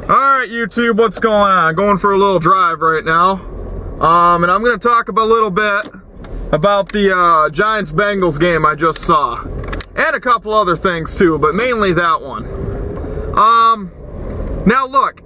Alright YouTube, what's going on? Going for a little drive right now. And I'm going to talk a little bit about the Giants-Bengals game I just saw. And a couple other things too, but mainly that one. Now look,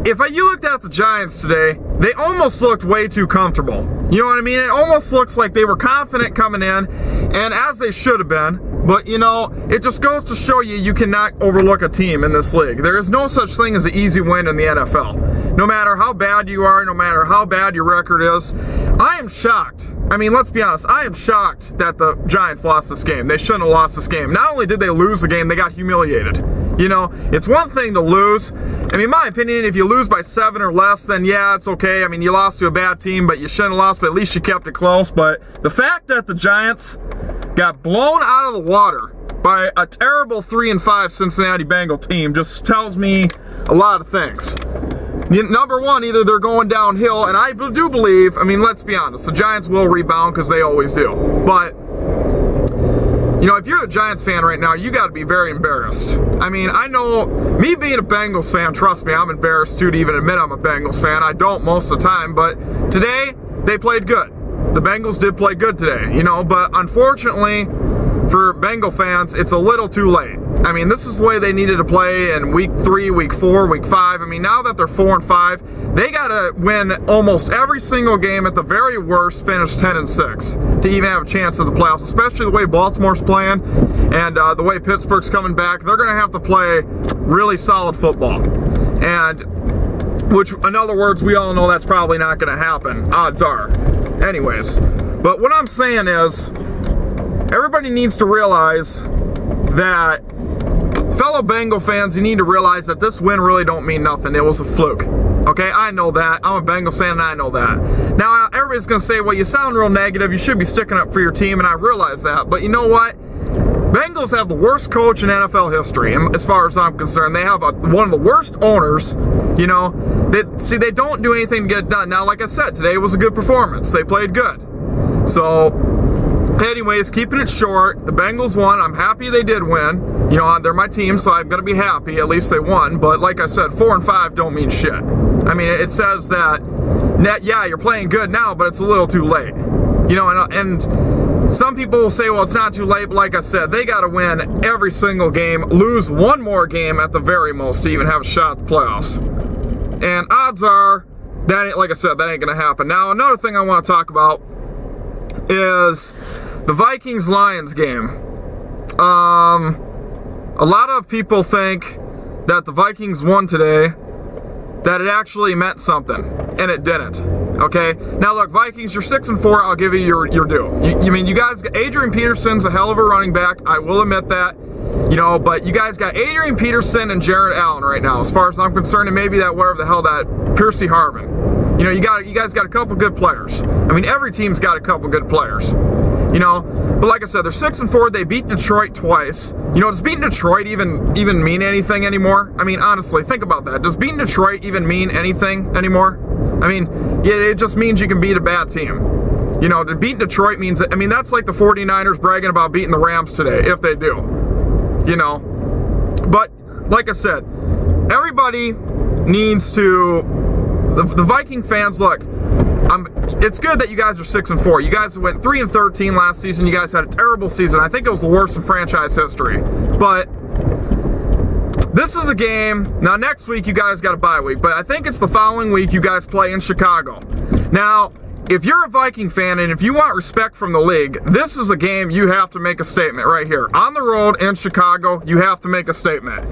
if you looked at the Giants today, they almost looked way too comfortable. You know what I mean? It almost looks like they were confident coming in, and as they should have been. But, you know, it just goes to show you cannot overlook a team in this league. There is no such thing as an easy win in the NFL. No matter how bad you are, no matter how bad your record is, I am shocked. I mean, let's be honest. I am shocked that the Giants lost this game. They shouldn't have lost this game. Not only did they lose the game, they got humiliated. You know, it's one thing to lose. I mean, in my opinion, if you lose by 7 or less, then yeah, it's okay. I mean, you lost to a bad team, but you shouldn't have lost, but at least you kept it close. But the fact that the Giants got blown out of the water by a terrible 3-5 Cincinnati Bengal team just tells me a lot of things. Number one, either they're going downhill, and I do believe, I mean, let's be honest, the Giants will rebound because they always do. But, you know, if you're a Giants fan right now, you got to be very embarrassed. I mean, I know, me being a Bengals fan, trust me, I'm embarrassed too to even admit I'm a Bengals fan. I don't most of the time, but today, they played good. The Bengals did play good today, you know, but unfortunately for Bengal fans, it's a little too late. I mean, this is the way they needed to play in week 3, week 4, week 5. I mean, now that they're 4-5, they got to win almost every single game, at the very worst, finish 10-6 to even have a chance at the playoffs, especially the way Baltimore's playing and the way Pittsburgh's coming back. They're going to have to play really solid football. And, which, in other words, we all know that's probably not going to happen, odds are. Anyways, but what I'm saying is, everybody needs to realize that, fellow Bengal fans, you need to realize that this win really don't mean nothing. It was a fluke. Okay, I know that. I'm a Bengals fan and I know that. Now, everybody's going to say, well, you sound real negative. You should be sticking up for your team, and I realize that. But you know what? Bengals have the worst coach in NFL history, as far as I'm concerned. They have one of the worst owners, you know. They don't do anything to get it done. Now, like I said, today was a good performance. They played good. So, anyways, keeping it short, the Bengals won. I'm happy they did win. You know, they're my team, so I'm going to be happy. At least they won. But like I said, 4-5 don't mean shit. I mean, it says that, yeah, you're playing good now, but it's a little too late. You know, and some people will say, well, it's not too late, but like I said, they got to win every single game, lose one more game at the very most to even have a shot at the playoffs. And odds are, that ain't, like I said, that ain't going to happen. Now, another thing I want to talk about is the Vikings-Lions game. A lot of people think that the Vikings won today, that it actually meant something, and it didn't. Okay? Now look, Vikings, you're 6-4, I'll give you your due. You mean, you guys, Adrian Peterson's a hell of a running back, I will admit that. You know, but you guys got Adrian Peterson and Jared Allen right now, as far as I'm concerned, and maybe that, whatever the hell, that Percy Harvin. You know, you guys got a couple good players. I mean, every team's got a couple good players. You know, but like I said, they're 6-4. They beat Detroit twice. You know, does beating Detroit even mean anything anymore? I mean, honestly, think about that. Does beating Detroit even mean anything anymore? I mean, yeah, it just means you can beat a bad team. You know, to beat Detroit means, I mean, that's like the 49ers bragging about beating the Rams today, if they do. You know, but like I said, everybody needs to, the Viking fans, look, it's good that you guys are 6-4. You guys went 3-13 last season. You guys had a terrible season. I think it was the worst in franchise history. But this is a game. Now, next week, you guys got a bye week. But I think it's the following week you guys play in Chicago. Now, if you're a Viking fan and if you want respect from the league, this is a game you have to make a statement right here. On the road in Chicago, you have to make a statement.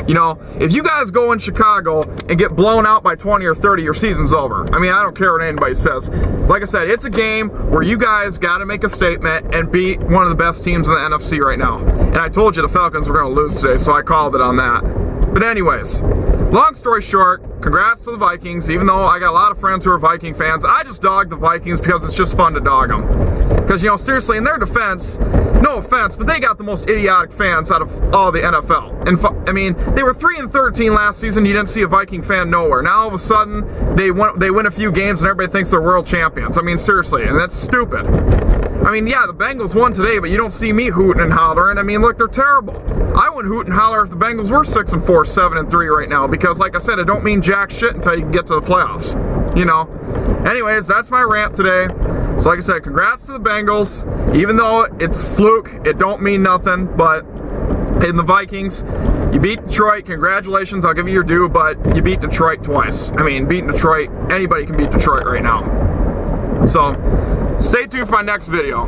You know, if you guys go in Chicago and get blown out by 20 or 30, your season's over. I mean, I don't care what anybody says. Like I said, it's a game where you guys got to make a statement and beat one of the best teams in the NFC right now. And I told you the Falcons were going to lose today, so I called it on that. But anyways, long story short, congrats to the Vikings. Even though I got a lot of friends who are Viking fans, I just dog the Vikings because it's just fun to dog them. Because, you know, seriously, in their defense, no offense, but they got the most idiotic fans out of all the NFL. And I mean, they were 3-13 last season. You didn't see a Viking fan nowhere. Now all of a sudden, they win a few games and everybody thinks they're world champions. I mean, seriously, and that's stupid. I I mean, yeah, the Bengals won today, but you don't see me hooting and hollering. I mean, look, they're terrible. I wouldn't hoot and holler if the Bengals were 6-4, 7-3 right now, because like I said, it don't mean jack shit until you can get to the playoffs, you know. Anyways, that's my rant today. So like I said, congrats to the Bengals. Even though it's fluke, it don't mean nothing, but in the Vikings, you beat Detroit. Congratulations, I'll give you your due, but you beat Detroit twice. I mean, beating Detroit, anybody can beat Detroit right now. So, stay tuned for my next video.